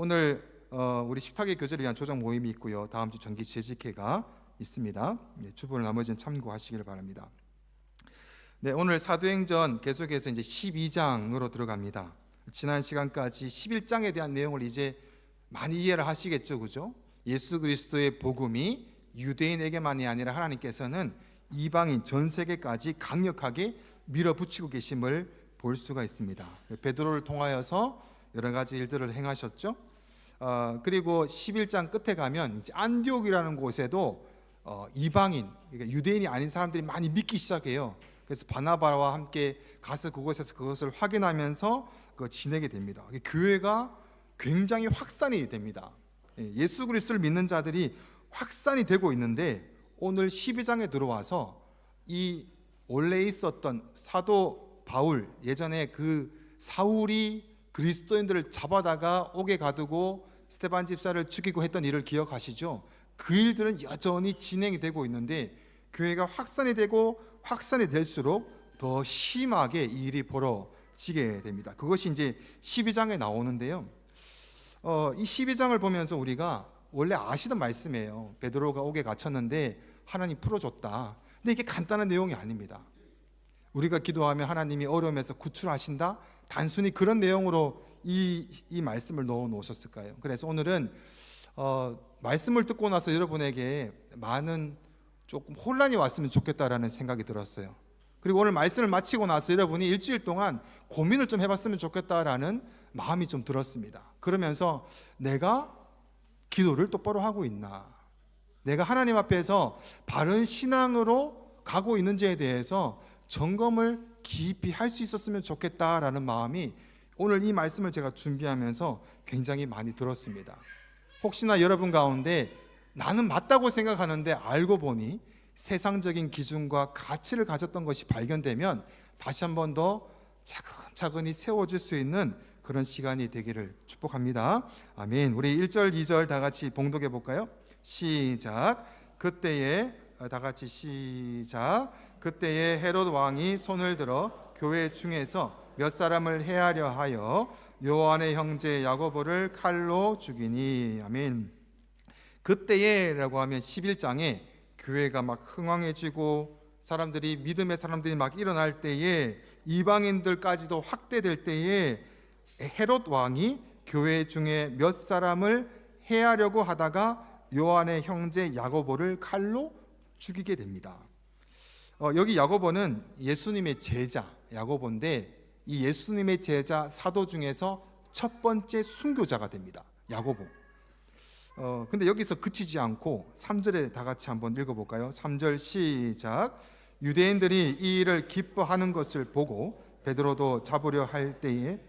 오늘 우리 식탁의 교제를 위한 조정 모임이 있고요. 다음 주 정기 재직회가 있습니다. 주보를 나머지는 참고하시길 바랍니다. 네, 오늘 사도행전 계속해서 이제 12장으로 들어갑니다. 지난 시간까지 11장에 대한 내용을 이제 많이 이해를 하시겠죠, 그죠? 예수 그리스도의 복음이 유대인에게만이 아니라 하나님께서는 이방인 전 세계까지 강력하게 밀어붙이고 계심을 볼 수가 있습니다. 베드로를 통하여서 여러 가지 일들을 행하셨죠. 그리고 11장 끝에 가면 이제 안디옥이라는 곳에도 이방인, 그러니까 유대인이 아닌 사람들이 많이 믿기 시작해요. 그래서 바나바와 함께 가서 그곳에서 그것을 확인하면서 지내게 됩니다. 교회가 굉장히 확산이 됩니다. 예수 그리스도를 믿는 자들이 확산이 되고 있는데 오늘 12장에 들어와서 이 원래 있었던 사도 바울, 예전에 그 사울이 그리스도인들을 잡아다가 옥에 가두고 스데반 집사를 죽이고 했던 일을 기억하시죠? 그 일들은 여전히 진행이 되고 있는데 교회가 확산이 되고 확산이 될수록 더 심하게 이 일이 벌어지게 됩니다. 그것이 이제 12장에 나오는데요. 이 12장을 보면서 우리가 원래 아시던 말씀이에요. 베드로가 옥에 갇혔는데 하나님 풀어줬다. 근데 이게 간단한 내용이 아닙니다. 우리가 기도하면 하나님이 어려움에서 구출하신다. 단순히 그런 내용으로 이 말씀을 넣어 놓으셨을까요? 그래서 오늘은 말씀을 듣고 나서 여러분에게 많은 조금 혼란이 왔으면 좋겠다라는 생각이 들었어요. 그리고 오늘 말씀을 마치고 나서 여러분이 일주일 동안 고민을 좀 해봤으면 좋겠다라는 마음이 좀 들었습니다. 그러면서 내가 기도를 똑바로 하고 있나? 내가 하나님 앞에서 바른 신앙으로 가고 있는지에 대해서 점검을 깊이 할 수 있었으면 좋겠다라는 마음이 오늘 이 말씀을 제가 준비하면서 굉장히 많이 들었습니다. 혹시나 여러분 가운데 나는 맞다고 생각하는데 알고 보니 세상적인 기준과 가치를 가졌던 것이 발견되면 다시 한 번 더 차근차근히 세워질 수 있는 그런 시간이 되기를 축복합니다. 아멘. 우리 1절 2절 다 같이 봉독해 볼까요? 시작. 그때에 다 같이 시작. 그때에 헤롯 왕이 손을 들어 교회 중에서 몇 사람을 해하려 하여 요한의 형제 야고보를 칼로 죽이니. 아멘. 그때에라고 하면 11장에 교회가 막 흥왕해지고 믿음의 사람들이 막 일어날 때에 이방인들까지도 확대될 때에 헤롯 왕이 교회 중에 몇 사람을 해하려고 하다가 요한의 형제 야고보를 칼로 죽이게 됩니다. 여기 야고보는 예수님의 제자 야고보인데 이 예수님의 제자 사도 중에서 첫 번째 순교자가 됩니다. 야고보. 근데 여기서 그치지 않고 3절에 다 같이 한번 읽어볼까요? 3절 시작. 유대인들이 이 일을 기뻐하는 것을 보고 베드로도 잡으려 할 때에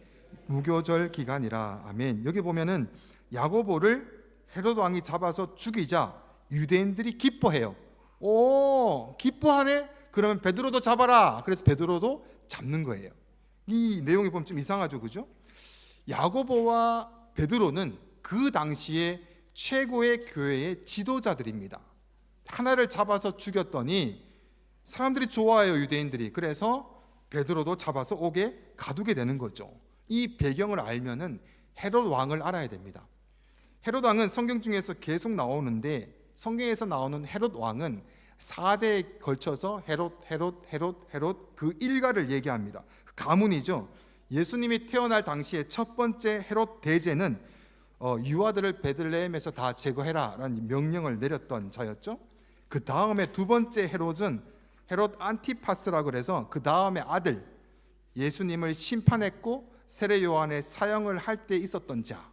무교절 기간이라. 아멘. 여기 보면은 야고보를 헤롯 왕이 잡아서 죽이자 유대인들이 기뻐해요. 오, 기뻐하네? 그러면 베드로도 잡아라. 그래서 베드로도 잡는 거예요. 이 내용이 보면 좀 이상하죠, 그죠? 야고보와 베드로는 그 당시에 최고의 교회의 지도자들입니다. 하나를 잡아서 죽였더니 사람들이 좋아해요, 유대인들이. 그래서 베드로도 잡아서 옥에 가두게 되는 거죠. 이 배경을 알면은 헤롯 왕을 알아야 됩니다. 헤롯 왕은 성경 중에서 계속 나오는데 성경에서 나오는 헤롯 왕은 4대에 걸쳐서 헤롯 그 일가를 얘기합니다. 그 가문이죠. 예수님이 태어날 당시에 첫 번째 헤롯 대제는 유아들을 베들레헴에서 다 제거해라 라는 명령을 내렸던 자였죠. 그 다음에 두 번째 헤롯은 헤롯 안티파스라고 그래서 그 다음에 아들 예수님을 심판했고 세례 요한의 사형을 할 때 있었던 자.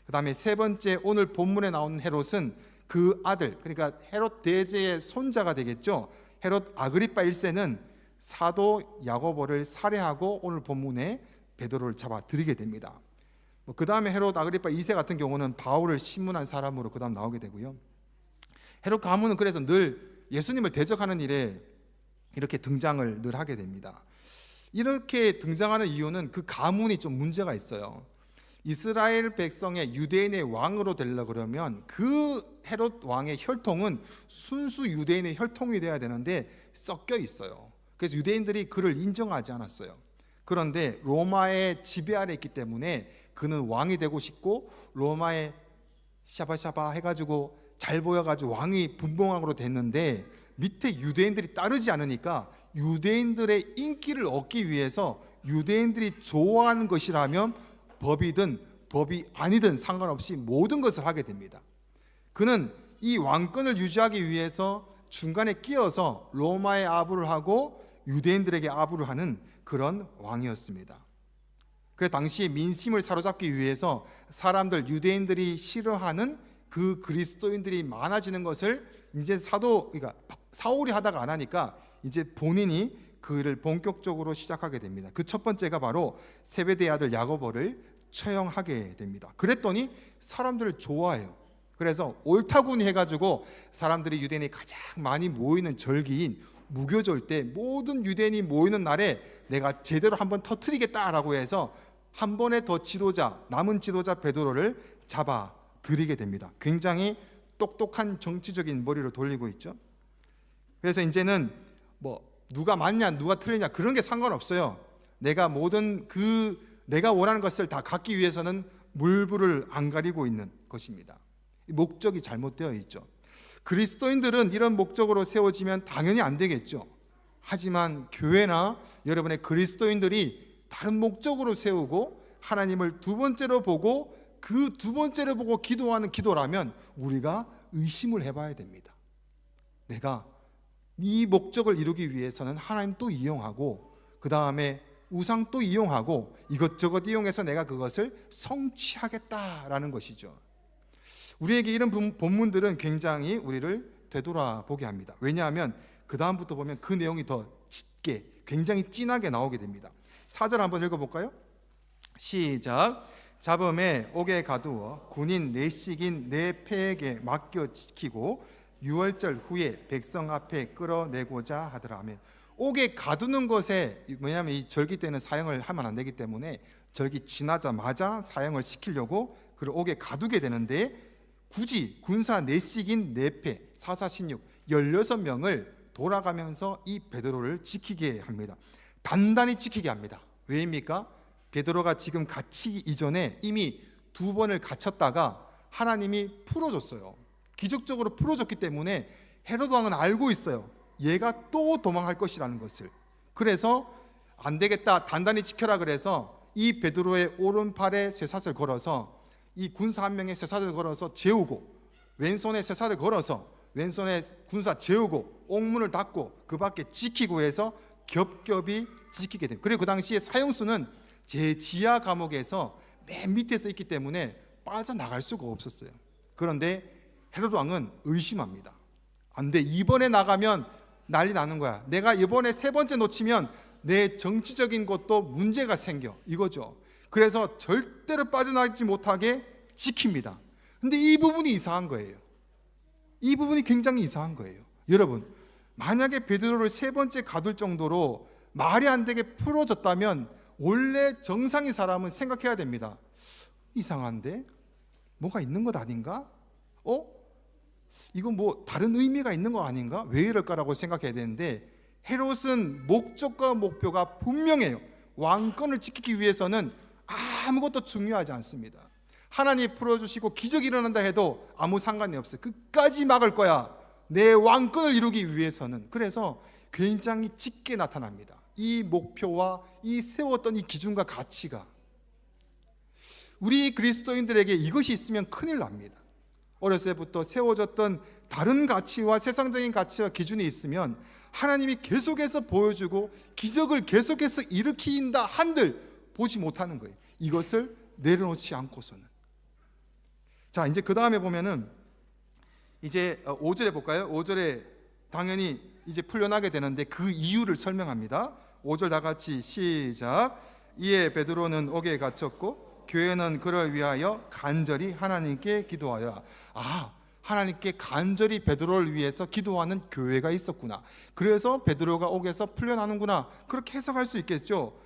그 다음에 세 번째 오늘 본문에 나오는 헤롯은 그 아들, 그러니까 헤롯 대제의 손자가 되겠죠. 헤롯 아그리파 1세는 사도 야고보를 살해하고 오늘 본문에 베드로를 잡아들이게 됩니다. 그 다음에 헤롯 아그리파 2세 같은 경우는 바울을 신문한 사람으로 그 다음 나오게 되고요. 헤롯 가문은 그래서 늘 예수님을 대적하는 일에 이렇게 등장을 늘 하게 됩니다. 이렇게 등장하는 이유는 그 가문이 좀 문제가 있어요. 이스라엘 백성의 유대인의 왕으로 되려고 그러면 그 헤롯 왕의 혈통은 순수 유대인의 혈통이 돼야 되는데 섞여 있어요. 그래서 유대인들이 그를 인정하지 않았어요. 그런데 로마의 지배 아래 있기 때문에 그는 왕이 되고 싶고 로마에 샤바샤바 해가지고 잘 보여가지고 왕이 분봉왕으로 됐는데 밑에 유대인들이 따르지 않으니까 유대인들의 인기를 얻기 위해서 유대인들이 좋아하는 것이라면 법이든 법이 아니든 상관없이 모든 것을 하게 됩니다. 그는 이 왕권을 유지하기 위해서 중간에 끼어서 로마에 아부를 하고 유대인들에게 아부를 하는 그런 왕이었습니다. 그래서 당시에 민심을 사로잡기 위해서 사람들, 유대인들이 싫어하는 그 그리스도인들이 많아지는 것을 이제 그러니까 사울이 하다가 안 하니까 이제 본인이 그 일을 본격적으로 시작하게 됩니다. 그 첫 번째가 바로 세베대의 아들 야고보를 처형하게 됩니다. 그랬더니 사람들을 좋아해요. 그래서 옳다구니 해가지고 사람들이 유대인이 가장 많이 모이는 절기인 무교절 때 모든 유대인이 모이는 날에 내가 제대로 한번 터뜨리겠다라고 해서 한 번에 더 남은 지도자 베드로를 잡아 들이게 됩니다. 굉장히 똑똑한 정치적인 머리를 돌리고 있죠. 그래서 이제는 뭐 누가 맞냐 누가 틀리냐 그런 게 상관없어요. 내가 원하는 것을 다 갖기 위해서는 물불을 안 가리고 있는 것입니다. 목적이 잘못되어 있죠. 그리스도인들은 이런 목적으로 세워지면 당연히 안 되겠죠. 하지만 교회나 여러분의 그리스도인들이 다른 목적으로 세우고 하나님을 두 번째로 보고 그 두 번째로 보고 기도하는 기도라면 우리가 의심을 해봐야 됩니다. 내가 이 목적을 이루기 위해서는 하나님 또 이용하고 그 다음에 우상 또 이용하고 이것저것 이용해서 내가 그것을 성취하겠다라는 것이죠. 우리에게 이런 본문들은 굉장히 우리를 되돌아보게 합니다. 왜냐하면 그 다음부터 보면 그 내용이 더 짙게 굉장히 진하게 나오게 됩니다. 4절 한번 읽어볼까요? 시작. 잡음에 옥에 가두어 군인 내식인 내 패에게 맡겨 지키고 유월절 후에 백성 앞에 끌어내고자 하더라. 아멘. 옥에 가두는 것에 뭐냐면 이 절기 때는 사형을 하면 안 되기 때문에 절기 지나자마자 사형을 시키려고 그를 옥에 가두게 되는데 굳이 군사 내식인 내패 4416 16명을 돌아가면서 이 베드로를 지키게 합니다. 단단히 지키게 합니다. 왜입니까? 베드로가 지금 갇히기 이전에 이미 2번을 갇혔다가 하나님이 풀어줬어요. 기적적으로 풀어줬기 때문에 헤로드 왕은 알고 있어요. 얘가 또 도망할 것이라는 것을. 그래서 안 되겠다 단단히 지켜라 그래서 이 베드로의 오른팔에 쇠사슬 걸어서 이 군사 한 명의 쇠사슬 걸어서 재우고 왼손에 쇠사슬 걸어서 왼손에 군사 재우고 옥문을 닫고 그 밖에 지키고 해서 겹겹이 지키게 됩니다. 그리고 그 당시에 사형수는 제 지하 감옥에서 맨 밑에서 있기 때문에 빠져나갈 수가 없었어요. 그런데 헤로드 왕은 의심합니다. 안 돼, 이번에 나가면 난리 나는 거야. 내가 이번에 3번째 놓치면 내 정치적인 것도 문제가 생겨 이거죠. 그래서 절대로 빠져나가지 못하게 지킵니다. 근데 이 부분이 이상한 거예요. 이 부분이 굉장히 이상한 거예요. 여러분, 만약에 베드로를 3번째 가둘 정도로 말이 안 되게 풀어졌다면 원래 정상인 사람은 생각해야 됩니다. 이상한데? 뭐가 있는 것 아닌가? 이건 뭐 다른 의미가 있는 거 아닌가? 왜 이럴까라고 생각해야 되는데 헤롯은 목적과 목표가 분명해요. 왕권을 지키기 위해서는 아무것도 중요하지 않습니다. 하나님이 풀어주시고 기적이 일어난다 해도 아무 상관이 없어요. 끝까지 막을 거야. 내 왕권을 이루기 위해서는. 그래서 굉장히 짙게 나타납니다. 이 목표와 이 세웠던 이 기준과 가치가 우리 그리스도인들에게 이것이 있으면 큰일 납니다. 어렸을 때부터 세워졌던 다른 가치와 세상적인 가치와 기준이 있으면 하나님이 계속해서 보여주고 기적을 계속해서 일으킨다 한들 보지 못하는 거예요. 이것을 내려놓지 않고서는. 자, 이제 그 다음에 보면은 이제 5절에 볼까요? 5절에 당연히 이제 풀려나게 되는데 그 이유를 설명합니다. 5절 다 같이 시작. 이에 베드로는 옥에 갇혔고 교회는 그를 위하여 간절히 하나님께 기도하여. 하나님께 간절히 베드로를 위해서 기도하는 교회가 있었구나. 그래서 베드로가 옥에서 풀려나는구나. 그렇게 해석할 수 있겠죠.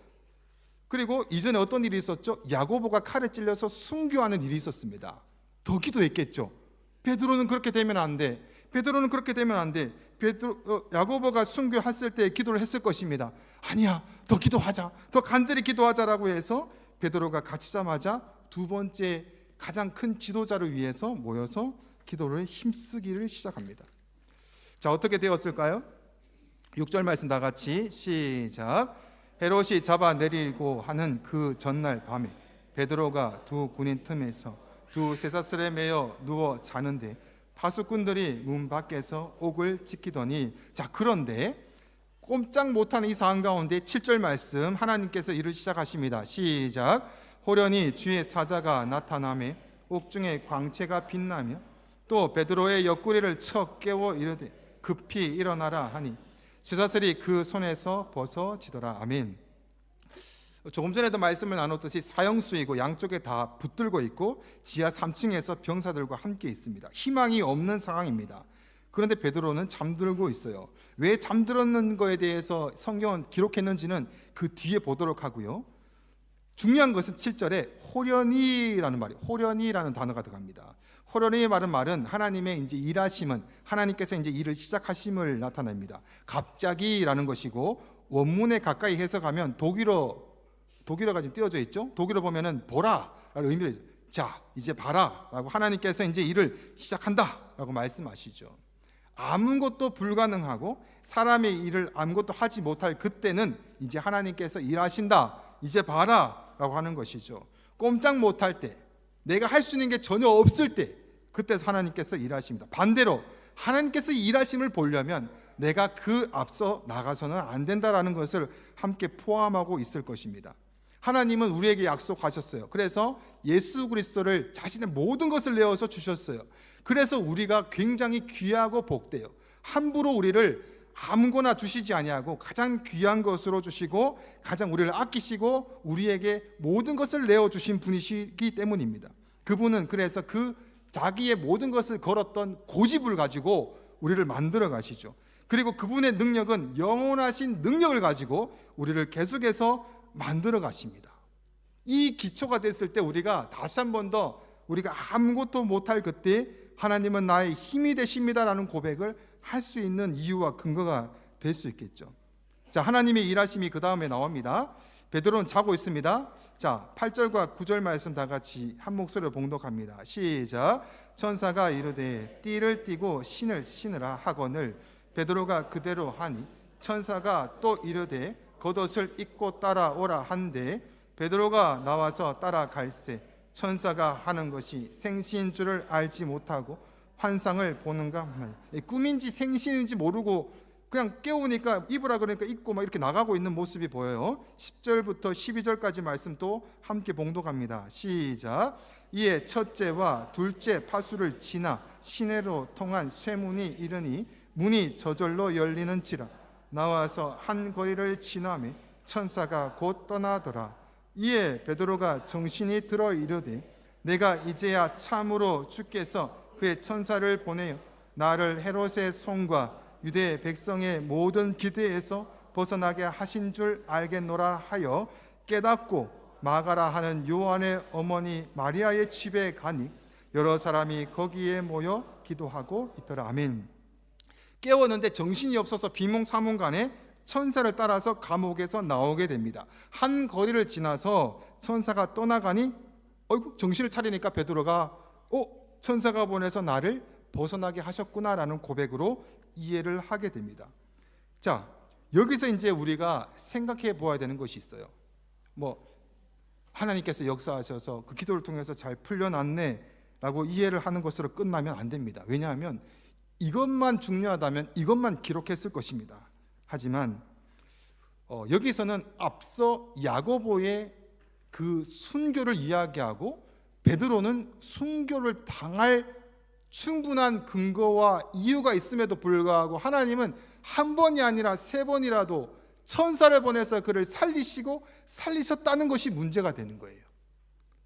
그리고 이전에 어떤 일이 있었죠? 야고보가 칼에 찔려서 순교하는 일이 있었습니다. 더 기도했겠죠. 베드로는 그렇게 되면 안 돼. 베드로는 그렇게 되면 안 돼. 야고보가 순교했을 때 기도를 했을 것입니다. 아니야, 더 기도하자, 더 간절히 기도하자라고 해서 베드로가 갇히자마자 두 번째 가장 큰 지도자를 위해서 모여서 기도를 힘쓰기를 시작합니다. 자, 어떻게 되었을까요? 6절 말씀 다 같이 시작. 헤롯이 잡아내리고 하는 그 전날 밤에 베드로가 두 군인 틈에서 두 쇠사슬에 매여 누워 자는데 파수꾼들이 문 밖에서 옥을 지키더니, 자, 그런데 꼼짝 못하는 이 상황 가운데 7절 말씀 하나님께서 일을 시작하십니다. 시작. 호련히 주의 사자가 나타나매 옥중에 광채가 빛나며 또 베드로의 옆구리를 쳐 깨워 이르되 급히 일어나라 하니 쇠사슬이 그 손에서 벗어지더라. 아멘. 조금 전에도 말씀을 나눴듯이 사형수이고 양쪽에 다 붙들고 있고 지하 3층에서 병사들과 함께 있습니다. 희망이 없는 상황입니다. 그런데 베드로는 잠들고 있어요. 왜 잠들었는 거에 대해서 성경은 기록했는지는 그 뒤에 보도록 하고요. 중요한 것은 7절에 호련히라는 말이, 호련히라는 단어가 들어갑니다. 호련히 말은 하나님의 이제 일하심은, 하나님께서 이제 일을 시작하심을 나타냅니다. 갑자기라는 것이고, 원문에 가까이 해석하면 독일어가 지금 띄어져 있죠. 독일어 보면은 보라라는 의미를, 자 이제 봐라라고 하나님께서 이제 일을 시작한다라고 말씀하시죠. 아무것도 불가능하고 사람의 일을 아무것도 하지 못할 그때는 이제 하나님께서 일하신다, 이제 봐라라고 하는 것이죠. 꼼짝 못할 때, 내가 할 수 있는 게 전혀 없을 때, 그때 하나님께서 일하십니다. 반대로 하나님께서 일하심을 보려면 내가 그 앞서 나가서는 안 된다라는 것을 함께 포함하고 있을 것입니다. 하나님은 우리에게 약속하셨어요. 그래서 예수 그리스도를 자신의 모든 것을 내어서 주셨어요. 그래서 우리가 굉장히 귀하고 복돼요. 함부로 우리를 아무거나 주시지 아니하고 가장 귀한 것으로 주시고 가장 우리를 아끼시고 우리에게 모든 것을 내어주신 분이시기 때문입니다. 그분은 그래서 그 자기의 모든 것을 걸었던 고집을 가지고 우리를 만들어 가시죠. 그리고 그분의 능력은 영원하신 능력을 가지고 우리를 계속해서 만들어 가십니다. 이 기초가 됐을 때 우리가 다시 한 번 더 우리가 아무것도 못할 그때 하나님은 나의 힘이 되십니다라는 고백을 할 수 있는 이유와 근거가 될 수 있겠죠. 자, 하나님의 일하심이 그 다음에 나옵니다. 베드로는 자고 있습니다. 자, 8절과 9절 말씀 다 같이 한 목소리로 봉독합니다. 시작. 천사가 이르되 띠를 띠고 신을 신으라 하거늘 베드로가 그대로 하니 천사가 또 이르되 겉옷을 입고 따라오라 한데 베드로가 나와서 따라갈새 천사가 하는 것이 생시인 줄을 알지 못하고 환상을 보는가, 꿈인지 생시인지 모르고 그냥 깨우니까 입으라 그러니까 입고 막 이렇게 나가고 있는 모습이 보여요. 10절부터 12절까지 말씀 또 함께 봉독합니다. 시작. 이에 첫째와 둘째 파수를 지나 시내로 통한 쇠문이 이르니 문이 저절로 열리는지라 나와서 한 거리를 지나매 천사가 곧 떠나더라. 이에 베드로가 정신이 들어 이르되 내가 이제야 참으로 주께서 그의 천사를 보내어 나를 헤롯의 손과 유대 백성의 모든 기대에서 벗어나게 하신 줄 알겠노라 하여 깨닫고 마가라 하는 요한의 어머니 마리아의 집에 가니 여러 사람이 거기에 모여 기도하고 있더라. 아멘. 깨웠는데 정신이 없어서 비몽사몽간에 천사를 따라서 감옥에서 나오게 됩니다. 한 거리를 지나서 천사가 떠나가니 정신을 차리니까 베드로가 천사가 보내서 나를 벗어나게 하셨구나라는 고백으로 이해를 하게 됩니다. 자, 여기서 이제 우리가 생각해 보아야 되는 것이 있어요. 하나님께서 역사하셔서 그 기도를 통해서 잘 풀려났네 라고 이해를 하는 것으로 끝나면 안 됩니다. 왜냐하면 이것만 중요하다면 이것만 기록했을 것입니다. 하지만 여기서는 앞서 야고보의 그 순교를 이야기하고 베드로는 순교를 당할 충분한 근거와 이유가 있음에도 불구하고 하나님은 한 번이 아니라 세 번이라도 천사를 보내서 그를 살리시고 살리셨다는 것이 문제가 되는 거예요.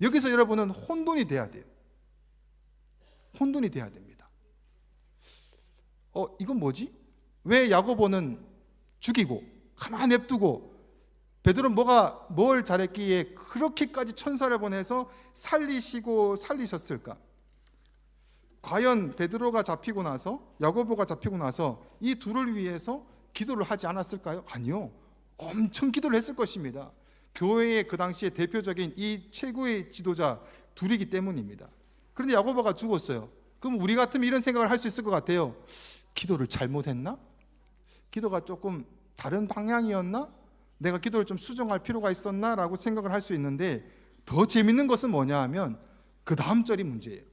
여기서 여러분은 혼돈이 돼야 돼요. 혼돈이 돼야 됩니다. 이건 뭐지? 왜 야고보는 죽이고 가만히 냅두고 베드로는 뭘 잘했기에 그렇게까지 천사를 보내서 살리시고 살리셨을까? 과연 베드로가 잡히고 나서 야고보가 잡히고 나서 이 둘을 위해서 기도를 하지 않았을까요? 아니요. 엄청 기도를 했을 것입니다. 교회의 그 당시에 대표적인 이 최고의 지도자 둘이기 때문입니다. 그런데 야고보가 죽었어요. 그럼 우리 같으면 이런 생각을 할 수 있을 것 같아요. 기도를 잘못했나? 기도가 조금 다른 방향이었나? 내가 기도를 좀 수정할 필요가 있었나? 라고 생각을 할 수 있는데, 더 재밌는 것은 뭐냐 하면 그 다음 절이 문제예요.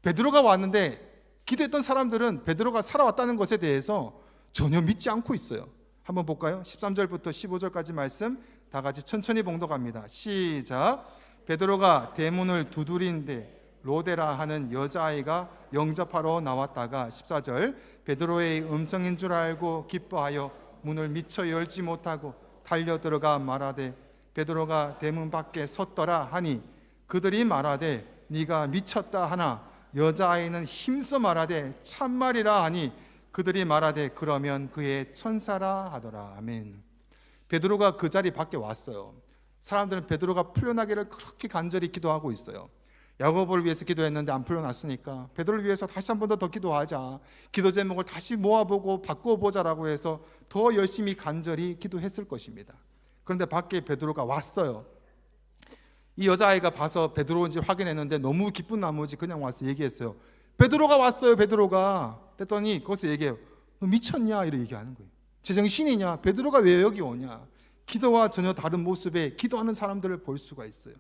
베드로가 왔는데 기도했던 사람들은 베드로가 살아왔다는 것에 대해서 전혀 믿지 않고 있어요. 한번 볼까요? 13절부터 15절까지 말씀 다 같이 천천히 봉독합니다. 시작. 베드로가 대문을 두드리는데 로데라 하는 여자아이가 영접하러 나왔다가 14절 베드로의 음성인 줄 알고 기뻐하여 문을 미처 열지 못하고 달려 들어가 말하되 베드로가 대문 밖에 섰더라 하니 그들이 말하되 네가 미쳤다 하나 여자아이는 힘써 말하되 참말이라 하니 그들이 말하되 그러면 그의 천사라 하더라. 아멘. 베드로가 그 자리 밖에 왔어요. 사람들은 베드로가 풀려나기를 그렇게 간절히 기도하고 있어요. 야고보를 위해서 기도했는데 안 풀려났으니까 베드로를 위해서 다시 한 번 더 기도하자, 기도 제목을 다시 모아보고 바꿔보자라고 해서 더 열심히 간절히 기도했을 것입니다. 그런데 밖에 베드로가 왔어요. 이 여자아이가 봐서 베드로인지 확인했는데 너무 기쁜 나머지 그냥 와서 얘기했어요. 베드로가 왔어요. 베드로가. 그랬더니 거기서 얘기해요. 너 미쳤냐? 이렇게 얘기하는 거예요. 제정신이냐? 베드로가 왜 여기 오냐? 기도와 전혀 다른 모습에 기도하는 사람들을 볼 수가 있어요.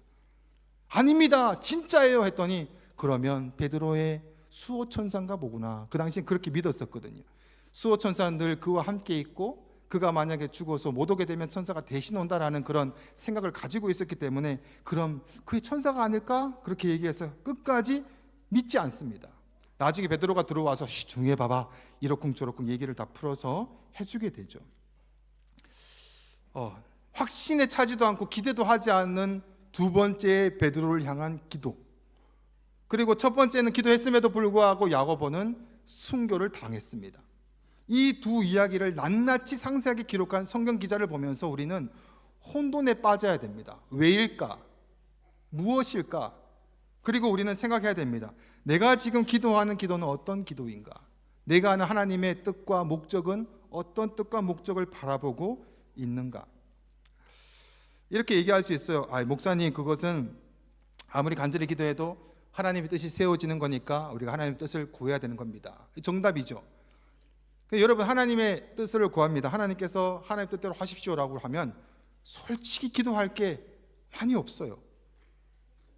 아닙니다, 진짜예요 했더니 그러면 베드로의 수호천사인가 보구나. 그 당시엔 그렇게 믿었었거든요. 수호천사는 늘 그와 함께 있고 그가 만약에 죽어서 못 오게 되면 천사가 대신 온다라는 그런 생각을 가지고 있었기 때문에 그럼 그게 천사가 아닐까? 그렇게 얘기해서 끝까지 믿지 않습니다. 나중에 베드로가 들어와서 중요해 봐봐 이러쿵저러쿵 얘기를 다 풀어서 해주게 되죠. 확신에 차지도 않고 기대도 하지 않는 두 번째 베드로를 향한 기도, 그리고 첫 번째는 기도했음에도 불구하고 야고보는 순교를 당했습니다. 이 두 이야기를 낱낱이 상세하게 기록한 성경 기자를 보면서 우리는 혼돈에 빠져야 됩니다. 왜일까? 무엇일까? 그리고 우리는 생각해야 됩니다. 내가 지금 기도하는 기도는 어떤 기도인가? 내가 아는 하나님의 뜻과 목적은 어떤 뜻과 목적을 바라보고 있는가? 이렇게 얘기할 수 있어요. 목사님, 그것은 아무리 간절히 기도해도 하나님의 뜻이 세워지는 거니까 우리가 하나님의 뜻을 구해야 되는 겁니다. 정답이죠. 여러분, 하나님의 뜻을 구합니다. 하나님께서 하나님의 뜻대로 하십시오라고 하면 솔직히 기도할 게 많이 없어요.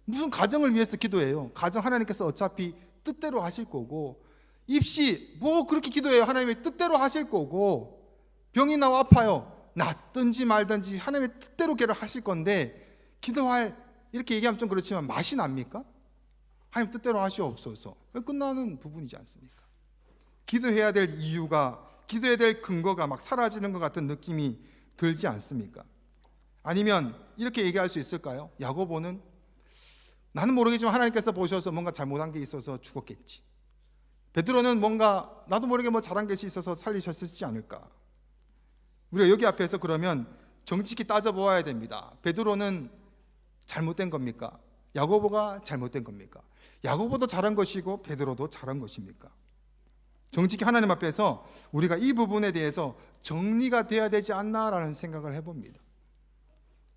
무슨 가정을 위해서 기도해요? 가정 하나님께서 어차피 뜻대로 하실 거고, 입시 뭐 그렇게 기도해요? 하나님의 뜻대로 하실 거고, 병이 나와 아파요, 낫든지 말든지 하나님의 뜻대로 걔를 하실 건데 기도할, 이렇게 얘기하면 좀 그렇지만 맛이 납니까? 하나님 뜻대로 하시옵소서 끝나는 부분이지 않습니까? 기도해야 될 이유가, 기도해야 될 근거가 막 사라지는 것 같은 느낌이 들지 않습니까? 아니면 이렇게 얘기할 수 있을까요? 야고보는 나는 모르겠지만 하나님께서 보셔서 뭔가 잘못한 게 있어서 죽었겠지. 베드로는 뭔가 나도 모르게 뭐 잘한 게 있어서 살리셨을지 않을까. 우리가 여기 앞에서 그러면 정직히 따져보아야 됩니다. 베드로는 잘못된 겁니까? 야고보가 잘못된 겁니까? 야고보도 잘한 것이고 베드로도 잘한 것입니까? 정직히 하나님 앞에서 우리가 이 부분에 대해서 정리가 돼야 되지 않나라는 생각을 해봅니다.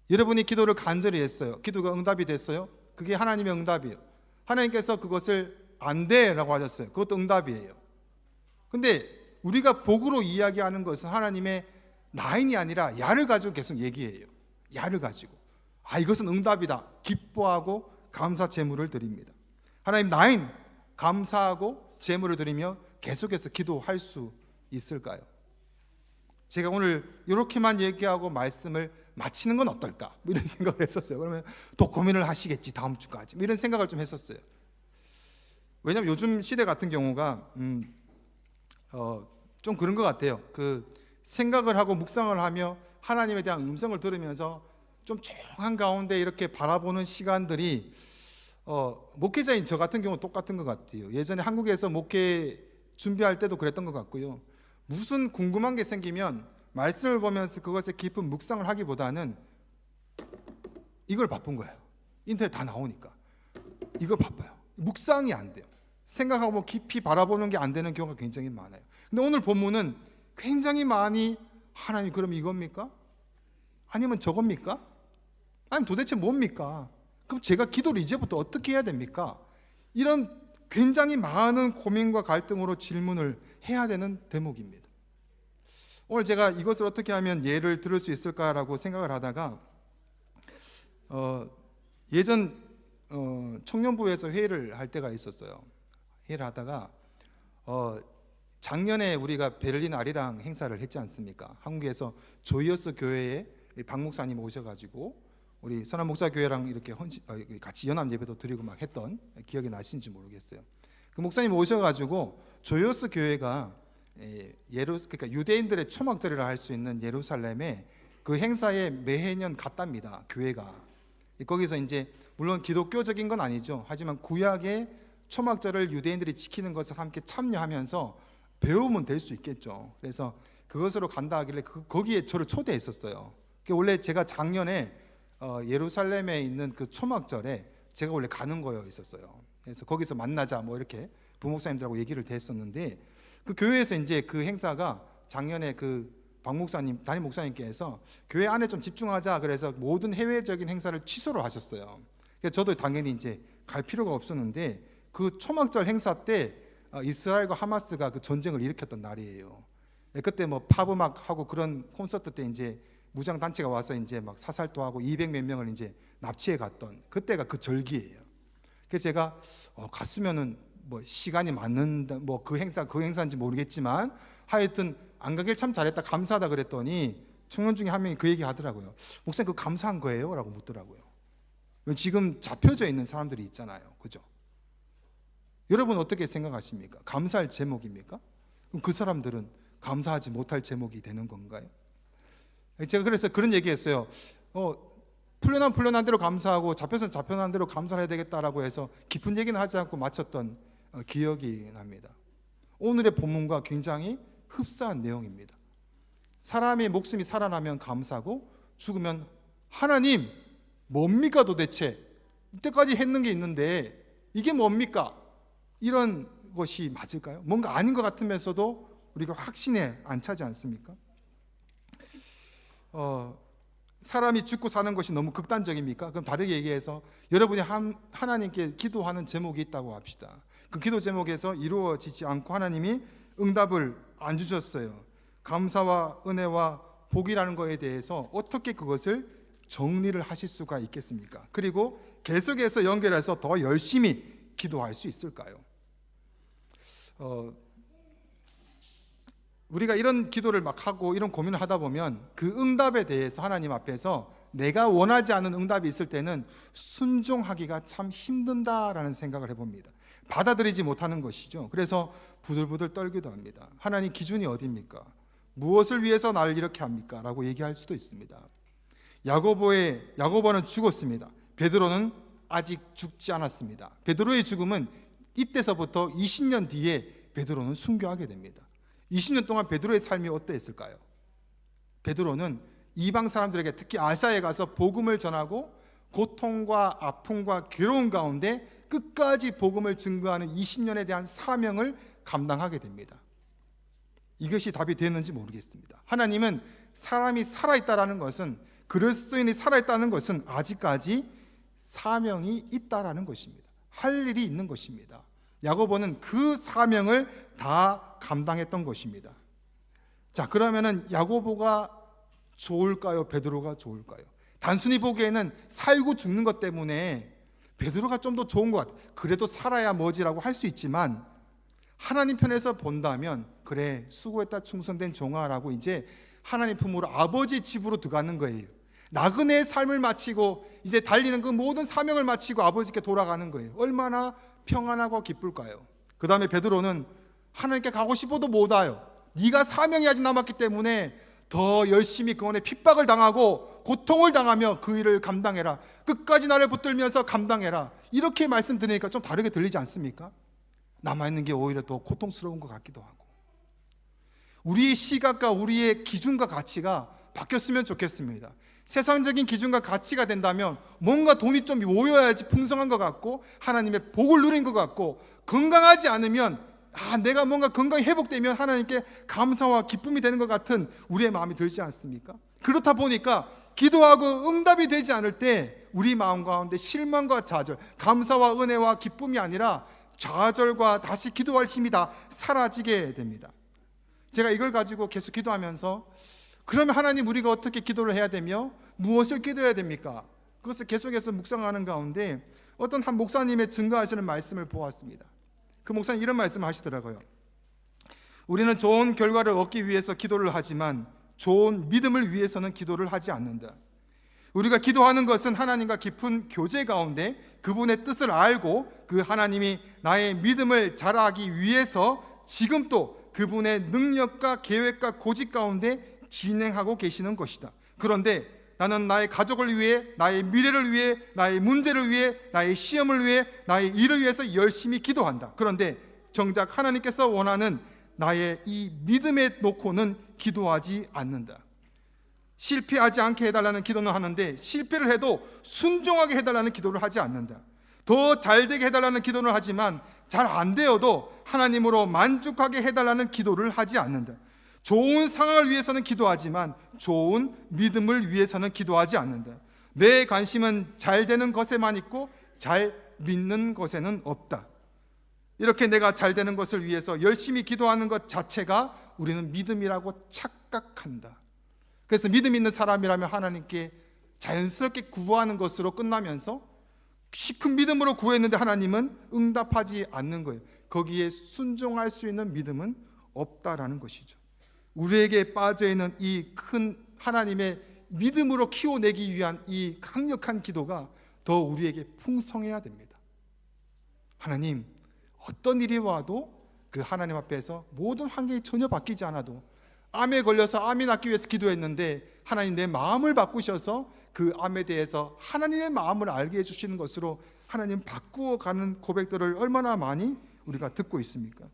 여러분이 기도를 간절히 했어요. 기도가 응답이 됐어요. 그게 하나님의 응답이에요. 하나님께서 그것을 안 돼라고 하셨어요. 그것도 응답이에요. 근데 우리가 복으로 이야기하는 것은 하나님의 나인이 아니라 야를 가지고 계속 얘기해요. 야를 가지고 이것은 응답이다, 기뻐하고 감사 제물을 드립니다. 하나님 나인, 감사하고 제물을 드리며 계속해서 기도할 수 있을까요? 제가 오늘 이렇게만 얘기하고 말씀을 마치는 건 어떨까? 이런 생각을 했었어요. 그러면 또 고민을 하시겠지, 다음 주까지, 이런 생각을 좀 했었어요. 왜냐하면 요즘 시대 같은 경우가 좀 그런 것 같아요. 그 생각을 하고 묵상을 하며 하나님에 대한 음성을 들으면서 좀 조용한 가운데 이렇게 바라보는 시간들이 목회자인 저 같은 경우 똑같은 것 같아요. 예전에 한국에서 목회 준비할 때도 그랬던 것 같고요. 무슨 궁금한 게 생기면 말씀을 보면서 그것에 깊은 묵상을 하기보다는 이걸 바쁜 거예요. 인터넷 다 나오니까 이걸 바빠요. 묵상이 안 돼요. 생각하고 깊이 바라보는 게 안 되는 경우가 굉장히 많아요. 근데 오늘 본문은 굉장히 많이 하나님 그럼 이겁니까? 아니면 저겁니까? 아니 도대체 뭡니까? 그럼 제가 기도를 이제부터 어떻게 해야 됩니까? 이런 굉장히 많은 고민과 갈등으로 질문을 해야 되는 대목입니다. 오늘 제가 이것을 어떻게 하면 예를 들을 수 있을까라고 생각을 하다가 예전 청년부에서 회의를 할 때가 있었어요. 회의를 하다가 작년에 우리가 베를린 아리랑 행사를 했지 않습니까? 한국에서 조이어스 교회에 박 목사님 오셔가지고 우리 선한 목사 교회랑 이렇게 같이 연합 예배도 드리고 막 했던 기억이 나시는지 모르겠어요. 그 목사님 오셔가지고 조이어스 교회가 그러니까 유대인들의 초막절이라 할 수 있는 예루살렘에 그 행사에 매해년 갔답니다. 교회가 거기서 이제 물론 기독교적인 건 아니죠. 하지만 구약의 초막절을 유대인들이 지키는 것을 함께 참여하면서 배우면 될 수 있겠죠. 그래서 그것으로 간다 하길래 거기에 저를 초대했었어요. 원래 제가 작년에 예루살렘에 있는 그 초막절에 제가 원래 가는 거였었어요. 그래서 거기서 만나자 뭐 이렇게 부목사님들하고 얘기를 했었는데 그 교회에서 이제 그 행사가 작년에 그 박 목사님 담임 목사님께서 교회 안에 좀 집중하자 그래서 모든 해외적인 행사를 취소를 하셨어요. 그래서 저도 당연히 이제 갈 필요가 없었는데 그 초막절 행사 때 이스라엘과 하마스가 그 전쟁을 일으켰던 날이에요. 그때 뭐 팝 음악 하고 그런 콘서트 때 이제 무장 단체가 와서 이제 막 사살도 하고 200몇 명을 이제 납치해 갔던 그때가 그 절기예요. 그래서 제가 갔으면은 뭐 시간이 맞는다 뭐 그 행사인지 모르겠지만 하여튼 안 가길 참 잘했다 감사하다 그랬더니 청년 중에 한 명이 그 얘기 하더라고요. 목사님 그 감사한 거예요? 라고 묻더라고요. 지금 잡혀져 있는 사람들이 있잖아요. 그죠? 여러분 어떻게 생각하십니까? 감사할 제목입니까? 그럼 그 사람들은 감사하지 못할 제목이 되는 건가요? 제가 그래서 그런 얘기했어요. 풀려난 대로 감사하고 잡혀서 잡혀난 대로 감사를 해야 되겠다라고 해서 깊은 얘기는 하지 않고 마쳤던 기억이 납니다. 오늘의 본문과 굉장히 흡사한 내용입니다. 사람의 목숨이 살아나면 감사하고 죽으면 하나님 뭡니까 도대체? 이때까지 했는 게 있는데 이게 뭡니까? 이런 것이 맞을까요? 뭔가 아닌 것 같으면서도 우리가 확신에 안 차지 않습니까? 사람이 죽고 사는 것이 너무 극단적입니까? 그럼 다르게 얘기해서 여러분이 하나님께 기도하는 제목이 있다고 합시다. 그 기도 제목에서 이루어지지 않고 하나님이 응답을 안 주셨어요. 감사와 은혜와 복이라는 것에 대해서 어떻게 그것을 정리를 하실 수가 있겠습니까? 그리고 계속해서 연결해서 더 열심히 기도할 수 있을까요? 우리가 이런 기도를 막 하고 이런 고민을 하다 보면 그 응답에 대해서 하나님 앞에서 내가 원하지 않은 응답이 있을 때는 순종하기가 참 힘든다라는 생각을 해봅니다. 받아들이지 못하는 것이죠. 그래서 부들부들 떨기도 합니다. 하나님 기준이 어디입니까? 무엇을 위해서 나를 이렇게 합니까? 라고 얘기할 수도 있습니다. 야고보는 죽었습니다. 베드로는 아직 죽지 않았습니다. 베드로의 죽음은 이때서부터 20년 뒤에 베드로는 순교하게 됩니다. 20년 동안 베드로의 삶이 어떠했을까요? 베드로는 이방 사람들에게 특히 아시아에 가서 복음을 전하고 고통과 아픔과 괴로움 가운데 끝까지 복음을 증거하는 20년에 대한 사명을 감당하게 됩니다. 이것이 답이 되었는지 모르겠습니다. 하나님은 사람이 살아있다라는 것은 그리스도인이 살아있다는 것은 아직까지 사명이 있다라는 것입니다. 할 일이 있는 것입니다. 야고보는 그 사명을 다 감당했던 것입니다. 자, 그러면은 야고보가 좋을까요? 베드로가 좋을까요? 단순히 보기에는 살고 죽는 것 때문에 베드로가 좀 더 좋은 것 같아요. 그래도 살아야 뭐지라고 할 수 있지만 하나님 편에서 본다면 그래 수고했다 충성된 종아라고 이제 하나님 품으로 아버지 집으로 들어가는 거예요. 나그네의 삶을 마치고 이제 달리는 그 모든 사명을 마치고 아버지께 돌아가는 거예요. 얼마나 평안하고 기쁠까요? 그 다음에 베드로는 하나님께 가고 싶어도 못 와요. 네가 사명이 아직 남았기 때문에 더 열심히 그 안에 핍박을 당하고 고통을 당하며 그 일을 감당해라. 끝까지 나를 붙들면서 감당해라. 이렇게 말씀드리니까 좀 다르게 들리지 않습니까? 남아있는 게 오히려 더 고통스러운 것 같기도 하고. 우리의 시각과 우리의 기준과 가치가 바뀌었으면 좋겠습니다. 세상적인 기준과 가치가 된다면 뭔가 돈이 좀 모여야지 풍성한 것 같고 하나님의 복을 누린 것 같고, 건강하지 않으면 내가 뭔가 건강이 회복되면 하나님께 감사와 기쁨이 되는 것 같은 우리의 마음이 들지 않습니까? 그렇다 보니까 기도하고 응답이 되지 않을 때 우리 마음 가운데 실망과 좌절, 감사와 은혜와 기쁨이 아니라 좌절과 다시 기도할 힘이 다 사라지게 됩니다. 제가 이걸 가지고 계속 기도하면서 그러면 하나님 우리가 어떻게 기도를 해야 되며 무엇을 기도해야 됩니까? 그것을 계속해서 묵상하는 가운데 어떤 한 목사님의 증거하시는 말씀을 보았습니다. 그 목사님 이런 말씀을 하시더라고요. 우리는 좋은 결과를 얻기 위해서 기도를 하지만 좋은 믿음을 위해서는 기도를 하지 않는다. 우리가 기도하는 것은 하나님과 깊은 교제 가운데 그분의 뜻을 알고 그 하나님이 나의 믿음을 자라기 위해서 지금 또 그분의 능력과 계획과 고집 가운데 진행하고 계시는 것이다. 그런데 나는 나의 가족을 위해, 나의 미래를 위해, 나의 문제를 위해, 나의 시험을 위해, 나의 일을 위해서 열심히 기도한다. 그런데 정작 하나님께서 원하는 나의 이 믿음에 놓고는 기도하지 않는다. 실패하지 않게 해달라는 기도는 하는데 실패를 해도 순종하게 해달라는 기도를 하지 않는다. 더 잘되게 해달라는 기도는 하지만 잘 안 되어도 하나님으로 만족하게 해달라는 기도를 하지 않는다. 좋은 상황을 위해서는 기도하지만 좋은 믿음을 위해서는 기도하지 않는다. 내 관심은 잘 되는 것에만 있고 잘 믿는 것에는 없다. 이렇게 내가 잘 되는 것을 위해서 열심히 기도하는 것 자체가 우리는 믿음이라고 착각한다. 그래서 믿음 있는 사람이라면 하나님께 자연스럽게 구하는 것으로 끝나면서 큰 믿음으로 구했는데 하나님은 응답하지 않는 거예요. 거기에 순종할 수 있는 믿음은 없다라는 것이죠. 우리에게 빠져있는 이 큰 하나님의 믿음으로 키워내기 위한 이 강력한 기도가 더 우리에게 풍성해야 됩니다. 하나님, 어떤 일이 와도 그 하나님 앞에서 모든 환경이 전혀 바뀌지 않아도 암에 걸려서 암이 낫기 위해서 기도했는데 하나님 내 마음을 바꾸셔서 그 암에 대해서 하나님의 마음을 알게 해주시는 것으로 하나님 바꾸어가는 고백들을 얼마나 많이 우리가 듣고 있습니까?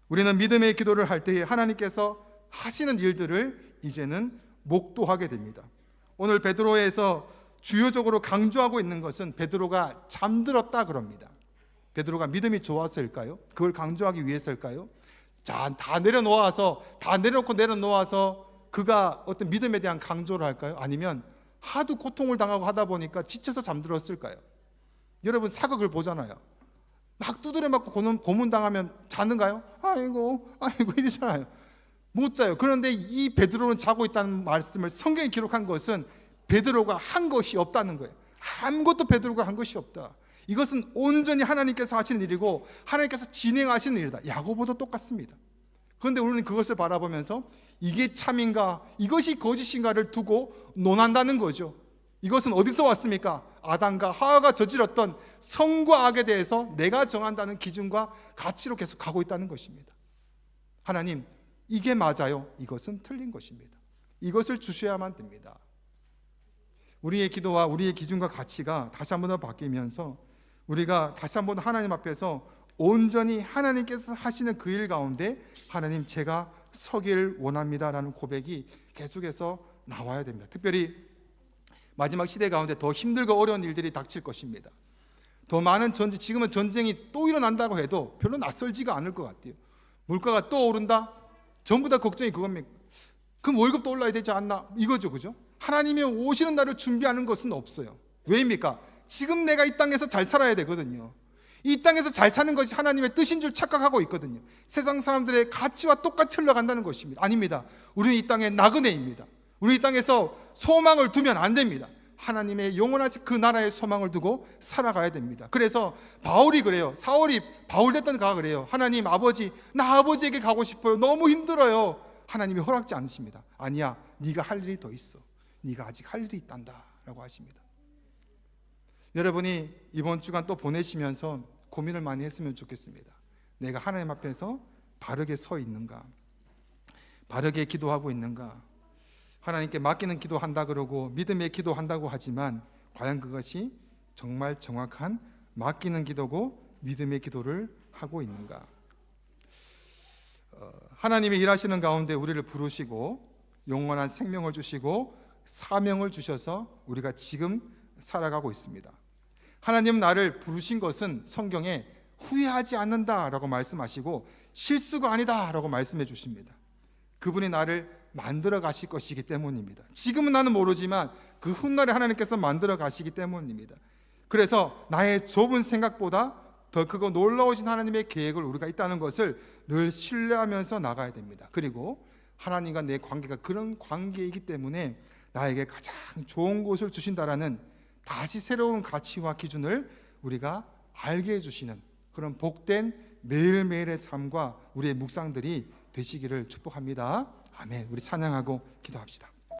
우리는 믿음의 기도를 할 때에 하나님께서 하시는 일들을 이제는 목도하게 됩니다. 오늘 베드로에서 주요적으로 강조하고 있는 것은 베드로가 잠들었다 그럽니다. 베드로가 믿음이 좋아서일까요? 그걸 강조하기 위해서일까요? 자, 다 내려놓고 내려놓아서 그가 어떤 믿음에 대한 강조를 할까요? 아니면 하도 고통을 당하고 하다 보니까 지쳐서 잠들었을까요? 여러분 사극을 보잖아요. 막 두드려 맞고 고문당하면 자는가요? 아이고 이러잖아요. 못 자요. 그런데 이 베드로는 자고 있다는 말씀을 성경에 기록한 것은 베드로가 한 것이 없다는 거예요. 아무것도 베드로가 한 것이 없다. 이것은 온전히 하나님께서 하시는 일이고 하나님께서 진행하시는 일이다. 야고보도 똑같습니다. 그런데 우리는 그것을 바라보면서 이게 참인가 이것이 거짓인가를 두고 논한다는 거죠. 이것은 어디서 왔습니까? 아담과 하와가 저질렀던 성과 악에 대해서 내가 정한다는 기준과 가치로 계속 가고 있다는 것입니다. 하나님, 이게 맞아요. 이것은 틀린 것입니다. 이것을 주셔야만 됩니다. 우리의 기도와 우리의 기준과 가치가 다시 한번 더 바뀌면서 우리가 다시 한번 하나님 앞에서 온전히 하나님께서 하시는 그 일 가운데 하나님 제가 서기를 원합니다라는 고백이 계속해서 나와야 됩니다. 특별히 마지막 시대 가운데 더 힘들고 어려운 일들이 닥칠 것입니다. 더 많은 전쟁, 지금은 전쟁이 또 일어난다고 해도 별로 낯설지가 않을 것 같아요. 물가가 또 오른다? 전부 다 걱정이 그겁니까? 그럼 월급도 올라야 되지 않나? 이거죠, 그죠? 하나님이 오시는 날을 준비하는 것은 없어요. 왜입니까? 지금 내가 이 땅에서 잘 살아야 되거든요. 이 땅에서 잘 사는 것이 하나님의 뜻인 줄 착각하고 있거든요. 세상 사람들의 가치와 똑같이 흘러간다는 것입니다. 아닙니다. 우리는 이 땅의 나그네입니다. 우리 이 땅에서 소망을 두면 안 됩니다. 하나님의 영원한 그 나라의 소망을 두고 살아가야 됩니다. 그래서 바울이 그래요. 사울이 바울 됐던 가가 그래요. 하나님 아버지, 나 아버지에게 가고 싶어요. 너무 힘들어요. 하나님이 허락지 않으십니다. 아니야, 네가 할 일이 더 있어. 네가 아직 할 일이 있단다 라고 하십니다. 여러분이 이번 주간 또 보내시면서 고민을 많이 했으면 좋겠습니다. 내가 하나님 앞에서 바르게 서 있는가? 바르게 기도하고 있는가? 하나님께 맡기는 기도한다 그러고 믿음의 기도한다고 하지만 과연 그것이 정말 정확한 맡기는 기도고 믿음의 기도를 하고 있는가? 하나님이 일하시는 가운데 우리를 부르시고 영원한 생명을 주시고 사명을 주셔서 우리가 지금 살아가고 있습니다. 하나님 나를 부르신 것은 성경에 후회하지 않는다라고 말씀하시고 실수가 아니다라고 말씀해 주십니다. 그분이 나를 만들어 가실 것이기 때문입니다. 지금은 나는 모르지만 그 훗날에 하나님께서 만들어 가시기 때문입니다. 그래서 나의 좁은 생각보다 더 크고 놀라우신 하나님의 계획을 우리가 있다는 것을 늘 신뢰하면서 나가야 됩니다. 그리고 하나님과 내 관계가 그런 관계이기 때문에 나에게 가장 좋은 것을 주신다라는 다시 새로운 가치와 기준을 우리가 알게 해주시는 그런 복된 매일매일의 삶과 우리의 묵상들이 되시기를 축복합니다. 아멘. 우리 찬양하고 기도합시다.